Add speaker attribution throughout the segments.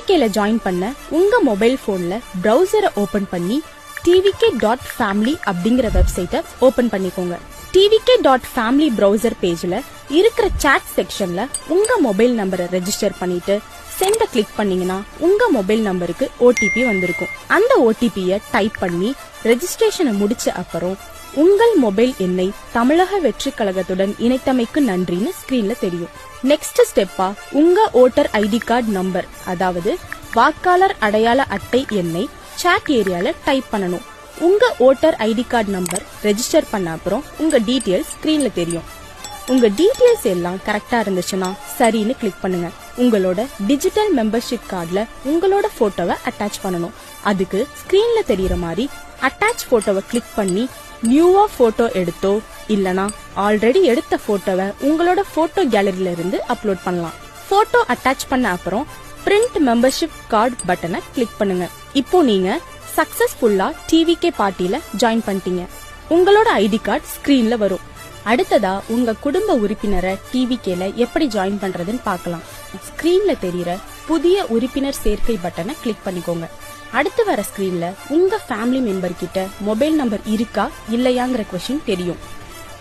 Speaker 1: டிவிகேல join பண்ண உங்க mobile போன்ல பிரவுசரை ஓபன் பண்ணி tvk.family அப்படிங்கிற வெப்சைட்டை ஓபன் பண்ணிக்கோங்க. tvk.family பிரவுசர் பேஜ்ல இருக்கிற சாட் செக்ஷன்ல உங்க மொபைல் நம்பரை ரெஜிஸ்டர் பண்ணிட்டு சென்ட கிளிக் பண்ணீங்கன்னா உங்க மொபைல் நம்பருக்கு OTP வந்திருக்கும். அந்த OTP-ய டைப் பண்ணி ரெஜிஸ்ட்ரேஷனை முடிச்ச அப்புறம் உங்கள் மொபைல் எண்ணை தமிழக வெற்றி கழகத்துடன் இணைத்தமைக்கு நன்றின்னு ஸ்கிரீன்ல தெரியும். நெக்ஸ்ட் ஸ்டெப்பா உங்க ஓட்டர் ஐடி கார்டு நம்பர், அதாவது வாக்காளர் அடையாள அட்டை எண்ணை சாட் ஏரியால டைப் பண்ணணும். உங்க voter ID card number register பண்ண அப்புறம் உங்க டீடைல்ஸ் ஸ்கிரீன்ல தெரியும். உங்க டீடைல்ஸ் எல்லாம் கரெக்டா இருந்துச்சுன்னா சரின்னு கிளிக் பண்ணுங்க. உங்களோட டிஜிட்டல் மெம்பர்ஷிப் கார்டுல உங்களோட போட்டோவை அட்டாச் பண்ணணும். அதுக்கு ஸ்கிரீன்ல தெரியற மாதிரி அட்டாச் போட்டோவை கிளிக் பண்ணி நியூவா போட்டோ எடுத்தோ இல்லனா ஆல்ரெடி எடுத்த போட்டோவை உங்களோட போட்டோ கேலரியில இருந்து அப்லோட் பண்ணலாம். போட்டோ அட்டாச் பண்ண அப்புறம் பிரிண்ட் மெம்பர்ஷிப் கார்டு பட்டனை கிளிக் பண்ணுங்க. இப்போ நீங்க சக்சஸ்ஃபுல்லா டிவிகே பார்ட்டில ஜாயின் பண்ணிட்டீங்க. உங்களோட ஐடி கார்டு ஸ்கிரீன்ல வரும். அடுத்ததா உங்க குடும்ப உறுப்பினரை டிவிகேல எப்படி ஜாயின் பண்றதுன்னு பார்க்கலாம். ஸ்கிரீன்ல தெரியற புதிய உறுப்பினர் சேர்க்கை பட்டனை கிளிக் பண்ணிக்கோங்க. அடுத்து வர ஸ்கிரீன்ல உங்க ஃபேமிலி மெம்பர் கிட்ட மொபைல் நம்பர் இருக்கா இல்லையாங்கிற கொஸ்டின் தெரியும்.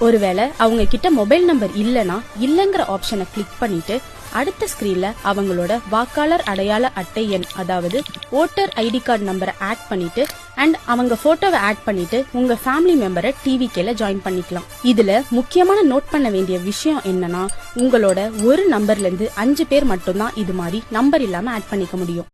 Speaker 1: ஒருவேளை அவங்க கிட்ட மொபைல் நம்பர் இல்லனா இல்லங்கிற ஆப்ஷனை கிளிக் பண்ணிட்டு அடுத்த ஸ்கிரீன்ல அவங்களோட வாக்காளர் அடையாள அட்டை எண், அதாவது ஓட்டர் ஐடி கார்டு நம்பரை ஆட் பண்ணிட்டு அண்ட் அவங்க போட்டோவை ஆட் பண்ணிட்டு உங்க ஃபேமிலி மெம்பரை டிவிகேல ஜாயின் பண்ணிக்கலாம். இதுல முக்கியமான நோட் பண்ண வேண்டிய விஷயம் என்னன்னா, உங்களோட ஒரு நம்பர்ல இருந்து 5 பேர் மட்டும்தான் இது மாதிரி நம்பர் இல்லாம ஆட் பண்ணிக்க முடியும்.